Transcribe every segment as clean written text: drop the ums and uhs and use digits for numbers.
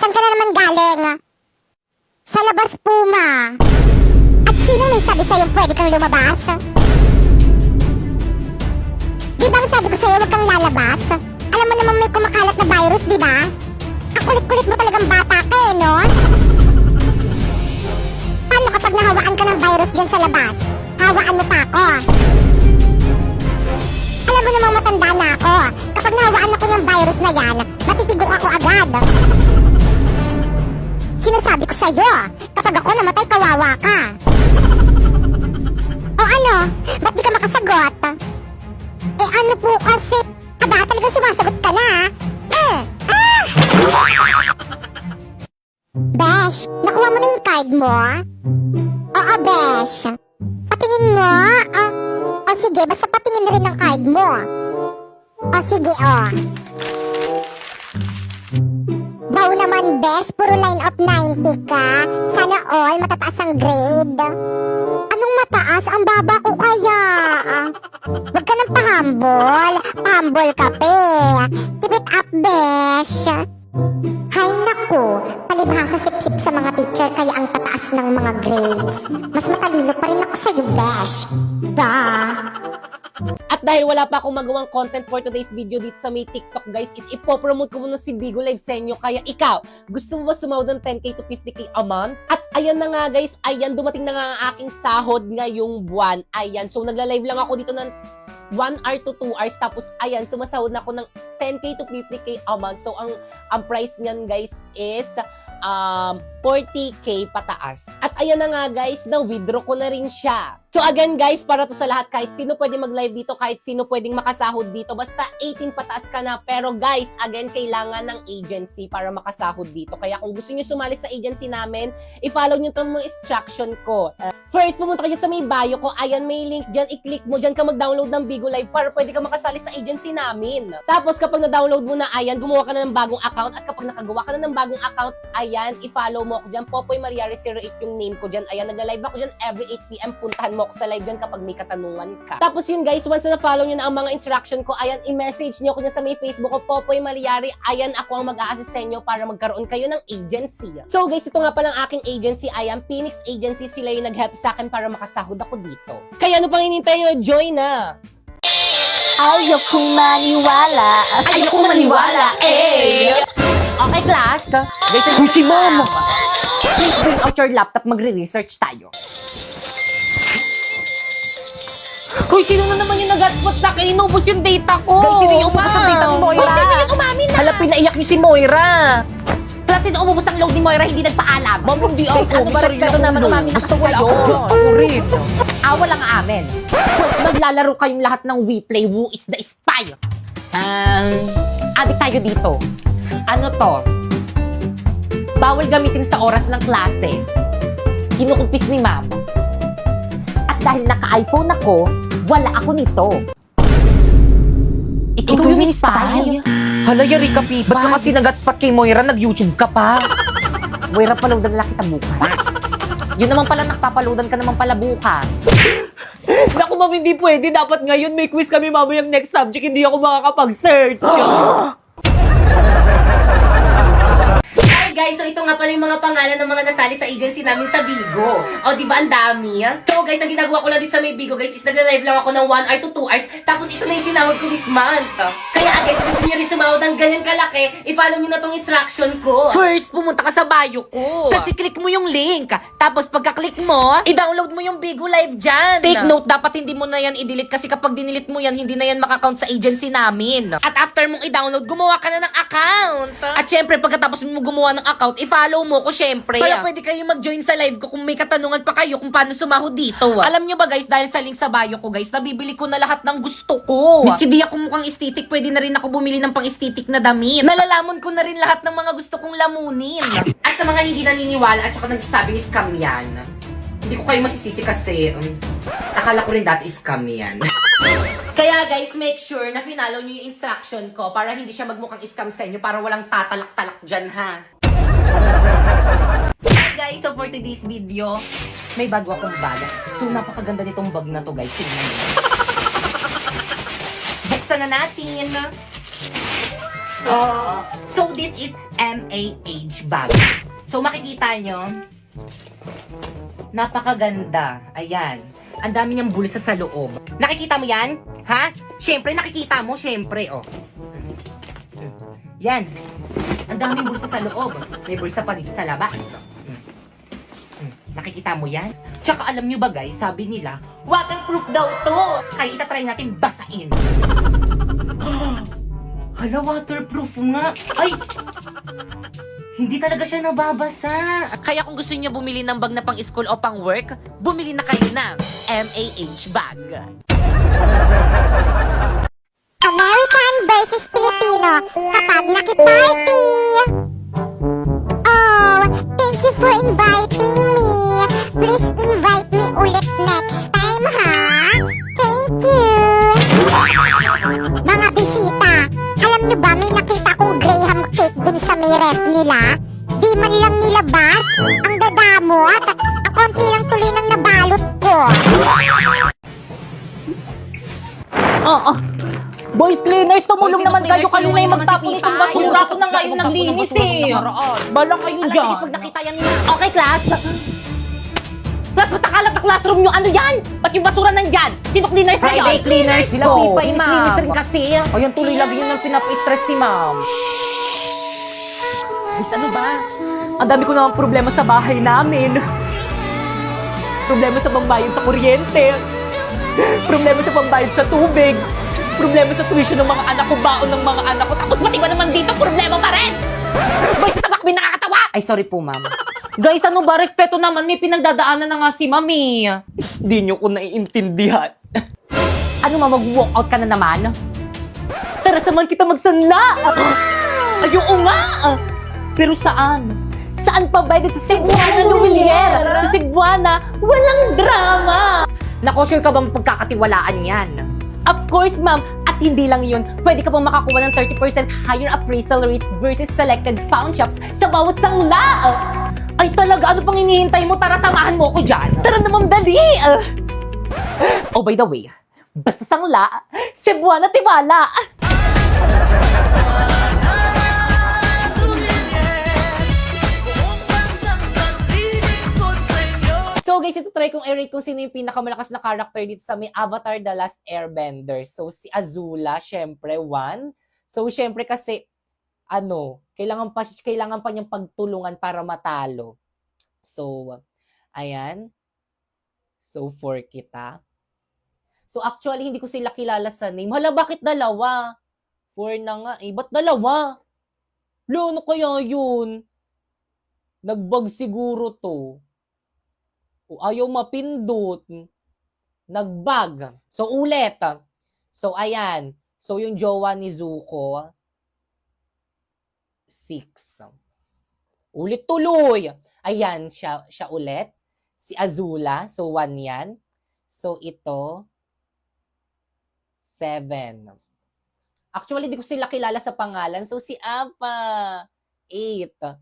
Saan ka na naman galing? Sa labas, Puma. At sino may sabi sa'yo pwede kang lumabas? Di ba ang sabi ko sa'yo huwag kang lalabas? Alam mo naman may kumakalat na virus, di ba? Ang kulit-kulit mo talagang bata ka eh, no? Paano kapag nahawaan ka ng virus dyan sa labas? Hawaan mo pa ako. Alam mo namang matanda na ako. Kapag nahawaan ako ng virus na yan, matitigok ako agad. Sinasabi ko sa'yo, kapag ako namatay, kawawa ka. O ano? Ba't di ka makasagot? Eh ano po kasi? Aba, talagang sumasagot ka na, Besh, nakuha mo na yung card mo? Oo, Besh. Patingin mo? O sige, basta patingin na rin ng card mo. O sige, Wow naman, Besh, puro line of 90 ka. Sana all matataas ang grade. Anong mataas? Ang baba ko kaya. Huwag ka nang pahambol. Pahambol ka, pe. Keep it up, Besh. Hay naku, palibhasa sip-sip sa mga teacher kaya ang tataas ng mga grades. Mas matalino pa rin ako sa'yo, Besh. At dahil wala pa akong magawang content for today's video dito sa may TikTok, guys, is ipopromote ko muna si Bigo Live sa inyo. Kaya ikaw, gusto mo ba sumahod ng 10k to 50k a month? At ayan na nga, guys, ayan, dumating na nga ang aking sahod ngayong buwan. Ayan, so nagla-live lang ako dito ng 1 hour to 2 hours. Tapos, ayan, sumasahod na ako ng 10k to 50k a month. So, ang price niyan, guys, is 40k pataas. At ayan na nga, guys, na-withdraw ko na rin siya. So again, guys, para to sa lahat, kahit sino pwede mag-live dito, kahit sino pwedeng makasahod dito, basta 18 pataas ka na. Pero guys, again, kailangan ng agency para makasahod dito. Kaya kung gusto niyo sumali sa agency namin, i-follow niyo itong mga instruction ko. First, pumunta kayo sa may bio ko. Ayan, may link dyan. I-click mo dyan ka mag-download ng Bigo Live para pwede ka makasali sa agency namin. Tapos, kapag na-download mo na, ayan, gumawa ka na ng bagong account. At kapag nakagawa ka na ng bagong account, ayan, i-follow mo ako dyan. Popoy Mariari 08 yung name ko dyan. Ayan, nagla-live ako dyan every 8 p.m. Puntahan mo ako sa live dyan kapag may katanungan ka. Tapos yun, guys, once na na-follow nyo na ang mga instruction ko, ayan, i-message nyo ako dyan sa may Facebook ko, Popoy Mariari. Ayan, ako ang mag-a-assist sa inyo para magkaroon kayo ng agency. So, guys, ito nga palang aking agency. Ayan, Phoenix Agency. Sila yung nag-help sa akin para makasahod ako dito. Kaya ano pang hinintay nyo? Join na! Ayokong maniwala. Ayokong maniwala, eh! Okay, class. Guys, si Mom. Please bring out your laptop. Magre-research tayo. Hoy, sino na naman yung nag-hotspot sa akin? Inubos yung data ko. Guys, sino yung umubos ang data ni Moira? Hoy, sino yung umamin na? Hala, pinaiyak niyo si Moira. Plus, sino umubos ang load ni Moira, hindi nagpaalam. Mom, hindi ako. Guys, ano ba respeto naman umamin na kasi kayo? Ako rin. Awa lang amin. Plus, maglalaro kayong lahat ng WePlay. Who is the spy? Adik tayo dito. Ano to? Bawal gamitin sa oras ng klase. Kinukumpis ni Ma'am. At dahil naka-iPhone ako, wala ako nito. Ikaw yung spy? Hala, yari ka, Pipa. Ba't ka kasi nag-hotspot kay Moira? Nag-YouTube ka pa? Moira, palawdan lang kita bukas. Yun naman pala, nakapapaloadan ka naman pala bukas. Naku, Ma'am, hindi pwede. Dapat ngayon may quiz kami mamayang next subject. Hindi ako makakapag-search. Hi guys, so ito nga pala yung mga pangalan ng mga nasali sa agency namin sa Bigo. O, di ba ang dami? So guys, ang ginagawa ko lang dito sa may Bigo guys is nagla-live lang ako ng 1 hour to 2 hours. Tapos ito na yung sinahod ko this month. Kaya agad, gusto nyo rin sumahod ng ganyan kalaki, i-follow nyo na tong instruction ko. First, pumunta ka sa bio ko. Kasi click mo yung link. Tapos pagka-click mo, i-download mo yung Bigo Live dyan. Take note, dapat hindi mo na yan i-delete kasi kapag dinilit mo yan, hindi na yan makakount sa agency namin. At after mong i-download, gumawa ka na ng account. At syempre, pagkatapos mo gumawa ng account, i-follow mo ko syempre. Kaya pwede kayo mag-join sa live ko kung may katanungan pa kayo kung paano sumahod dito. Alam nyo ba guys, dahil sa link sa bio ko guys, nabibili ko na lahat ng gusto ko. Miski di ako mukhang estetik, pwede na rin ako bumili ng pang-estetik na damit. Nalalamon ko na rin lahat ng mga gusto kong lamunin. At sa mga hindi naniniwala at saka nagsasabi ni scam yan, hindi ko kayo masisisi kasi akala ko rin dati scam yan. Kaya guys, make sure na finalo nyo yung instruction ko para hindi siya magmukhang scam sa inyo, para walang tatalak-talak dyan, ha? Hi guys, so for today's video, may bago akong bag. So napakaganda nitong bag na to guys. Tingnan niyo. Buksan na natin. So, this is MAH bag. So, makikita nyo, napakaganda. Ayan. Ang dami niyang bulsa sa loob. Nakikita mo yan? Ha? Siyempre, nakikita mo. Siyempre, oh. Yan. Ang daming bulsa sa loob. May bulsa pa dito sa labas. Nakikita mo yan? Tsaka alam nyo ba guys, sabi nila, waterproof daw to. Kaya itatry natin basain. Hala, waterproof nga. Ay! Hindi talaga siya nababasa. Kaya kung gusto niyo bumili ng bag na pang school o pang work, bumili na kayo ng MAH bag. American versus Filipino kapag nakiparty. Oh, thank you for inviting me. Please invite me ulit next time, ha? Thank you. Mga bisita, alam nyo ba may nakita kong Graham cake dun sa may ref nila? Di man lang nilabas, ang dadamot. Ang konti lang tuloy ng nabalot ko. Boys cleaners, tumulong Boys, naman cleaners, kayo. Kayo na yung tulungan magtapon naman si itong Pipay. basura. Ako na nga Ayun, yung naglinis eh. nakaraan. Bala kayo Alam, dyan. sige, pag nakita yan na. Okay, class. Class, ba't nakalat na classroom nyo? Ano yan? Ba't yung basura nandyan? Sino cleaners na yan? Friday cleaners Sila ko. Pipay, Linis linis rin kasi. Ayan, tuloy lagi yun ang pinapa-stress si ma'am. Miss, ano ba? Ang dami ko naman problema sa bahay namin. Problema sa pambayad sa kuryente. Problema sa pambayad sa tubig. Problema sa tuition ng mga anak ko, baon ng mga anak ko. Tapos pati ba naman dito, problema pa rin? Boy, sa tabak, may nakakatawa! Ay, sorry po, ma'am. Guys, ano ba? Respeto naman. May pinagdadaanan na nga si mami. Hindi nyo ko naiintindihan. Ano, ma'am? Mag-walk out ka na naman? Tara, samahan kita magsanla. Ayoko nga. Pero saan? Saan pa ba? Sa Cebuana, Luwilier. Sa Cebuana, walang drama. Nako, sure ka bang pagkakatiwalaan yan? Of course, ma'am. At hindi lang yun, pwede ka pang makakuha ng 30% higher appraisal rates versus selected pawn shops sa bawat sangla. Ay talaga, ano pang hinihintay mo? Tara, samahan mo ko dyan. Tara naman, dali. Oh, by the way, basta sangla, Cebuana tiwala. So guys, ito try kong i-rate kung sino yung pinakamalakas na character dito sa may Avatar The Last Airbender. So si Azula, syempre, 1. So syempre kasi, kailangan pa niyang pagtulungan para matalo. So, ayan. So, 4 kita. So actually, hindi ko sila kilala sa name. Hala, bakit dalawa? 4 na nga eh. Ba't dalawa? Lo, ano kaya yun? Nagbag siguro to. O ayaw mapindot. Nagbag. So, ulit. So, ayan. So, yung jowa ni Zuko, 6. Ulit tuloy. Ayan, siya ulit. Si Azula. So, 1 yan. So, ito, 7. Actually, di ko sila kilala sa pangalan. So, si Apa, 8.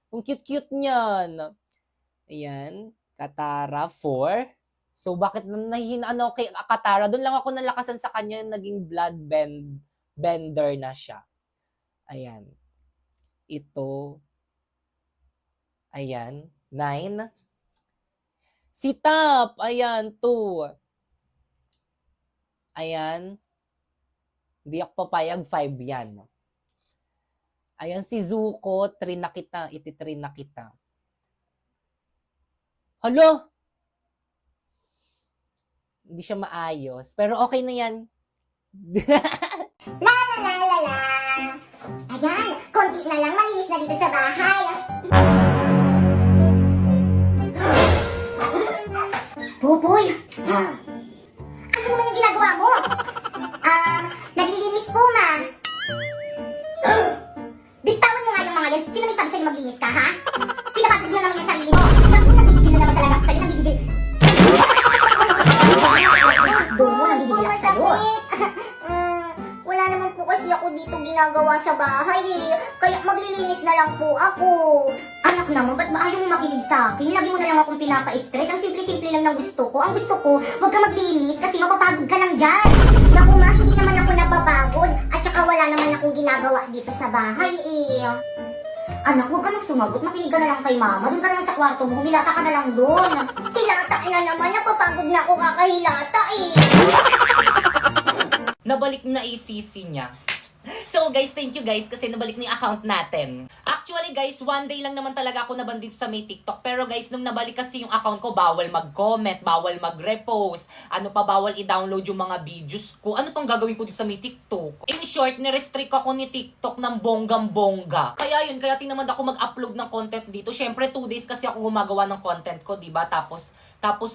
Ang cute-cute niyan. Ayan. Katara, 4. So, bakit nahihinaan ako kay Katara? Doon lang ako nalakasan sa kanya, naging bender na siya. Ayan. Ito. Ayan. 9. Si Tap. Ayan, 2. Ayan. Hindi ako papayag, 5 yan. Ayan, si Zuko, 3 na kita. 3 na kita. Hala! Hindi siya maayos. Pero okay na yan. La la la la la. Ayan, konti na lang malinis na dito sa bahay. Boboy! Ano naman yung ginagawa mo? Naglilinis po, ma. Bitawan mo nga yung mga yan. Sino may sabi sa'yo maglinis ka, ha? Pinapagod mo naman yung sarili mo. Naku, nagigigil na naman talaga ako sa'yo. Nagigigil. Domo, nagigigil ako sa'yo. Wala naman po kasi ako dito ginagawa sa bahay eh. Kaya maglilinis na lang po ako. Anak naman, ba't ba ayaw mo makinig sa akin? Lagi mo na lang akong pinapa-stress. Ang simple-simple lang ng gusto ko. Ang gusto ko, huwag ka maglinis kasi mapapagod ka lang dyan. Naku ma, hindi naman ako napapagod. At saka wala naman akong ginagawa dito sa bahay eh. Anak, huwag ka nang sumagot. Makinig ka na lang kay mama. Doon ka na lang sa kwarto mo. Humilata ka na lang doon. Hilata na naman. Napapagod na ako kakahilata eh. Nabalik na isisi niya. So guys, thank you guys kasi nabalik na yung account natin. Actually guys, one day lang naman talaga ako nabandit sa may TikTok. Pero guys, nung nabalik kasi yung account ko, bawal mag-comment, bawal mag-repost, ano pa, bawal i-download yung mga videos ko. Ano pang gagawin ko dito sa may TikTok? In short, ni-restrict ako ni TikTok ng bonggang-bongga. Kaya yun, kaya tinamad ako mag-upload ng content dito. Syempre, 2 days kasi ako gumagawa ng content ko, diba? Tapos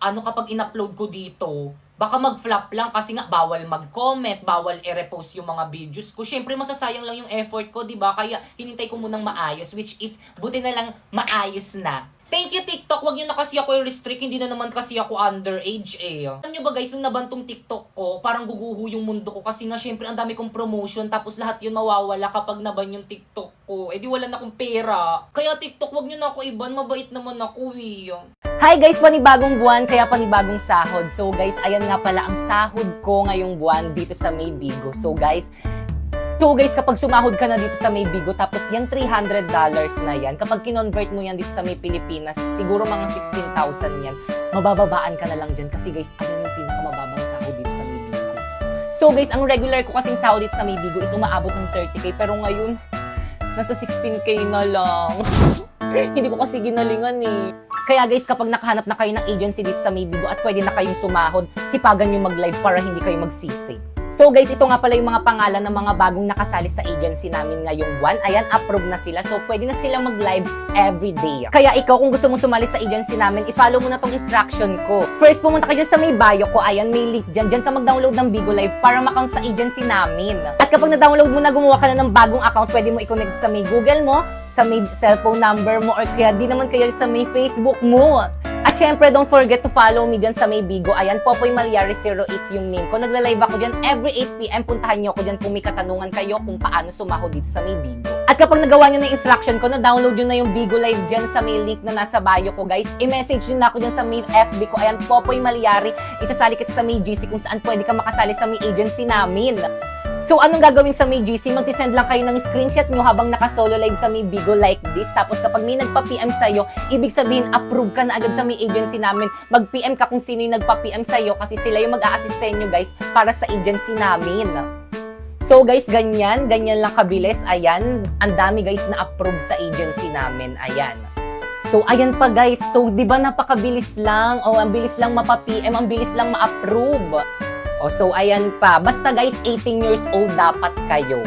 ano kapag in-upload ko dito, baka mag-flop lang kasi nga bawal mag-comment, bawal i-repost yung mga videos ko. Syempre masasayang lang yung effort ko, 'di ba? Kaya hinintay ko munang maayos, which is buti na lang maayos na. Thank you TikTok, wag niyo na kasi ako i-restrict, hindi na naman kasi ako underage eh. Alam niyo ba guys, nung nabantong TikTok ko, parang guguho yung mundo ko kasi nga syempre ang dami kong promotion tapos lahat yun mawawala kapag naban yung TikTok ko. Eh di wala na akong pera. Kaya TikTok, wag niyo na ako iban, mabait naman ako eh. Hi guys, panibagong buwan kaya panibagong sahod. So guys, ayan nga pala ang sahod ko ngayong buwan dito sa May Bigo. So guys, kapag sumahod ka na dito sa May Bigo, tapos yung $300 na yan, kapag kinonvert mo yan dito sa May Pilipinas, siguro mga 16,000 yan, mabababaan ka na lang dyan. Kasi guys, ano yung pinakamababang sahod dito sa May Bigo. So guys, ang regular ko kasing sahod dito sa May Bigo is umaabot ng 30K, pero ngayon, nasa 16K na lang. Hindi ko kasi ginalingan eh. Kaya guys, kapag nakahanap na kayo ng agency dito sa May Bigo at pwede na kayong sumahod, sipagan nyo mag-live para hindi kayo magsisi. So guys, ito nga pala yung mga pangalan ng mga bagong nakasali sa agency namin ngayong buwan. Ayan, approve na sila. So pwede na silang mag-live every day. Kaya ikaw, kung gusto mong sumali sa agency namin, i-follow mo na tong instruction ko. First, pumunta ka dyan sa may bio ko. Ayan, may link dyan. Dyan ka mag-download ng Bigo Live para ma-account sa agency namin. At kapag na-download mo na, gumawa ka na ng bagong account, pwede mo i-connect sa may Google mo, sa may cellphone number mo, or kaya di naman kaya sa may Facebook mo. At syempre, don't forget to follow me dyan sa May Bigo. Ayan, Popoy Malyari 08 yung name ko. Nagla-live ako dyan every 8 p.m. Puntahan nyo ako dyan kung may katanungan kayo kung paano sumahod dito sa May Bigo. At kapag nagawa nyo na instruction ko, na-download nyo na yung Bigo Live dyan sa may link na nasa bio ko, guys. I-message nyo na ako dyan sa may FB ko. Ayan, Popoy Malyari. Isasali kita sa may GC kung saan pwede ka makasali sa may agency namin. So, anong gagawin sa may GC? Magsisend lang kayo ng screenshot nyo habang naka-solo live sa may Bigo like this. Tapos kapag may nagpa-PM sa'yo, ibig sabihin, approve ka na agad sa may agency namin. Mag-PM ka kung sino yung nagpa-PM sa'yo kasi sila yung mag-a-assist sa inyo, guys, para sa agency namin. So, guys, ganyan lang kabilis. Ayan, ang dami, guys, na approve sa agency namin. Ayan. So, ayan pa, guys. So, di ba napakabilis lang? O, ang bilis lang mapa-PM, ang bilis lang ma-approve. O, so, ayan pa. Basta guys, 18 years old dapat kayo.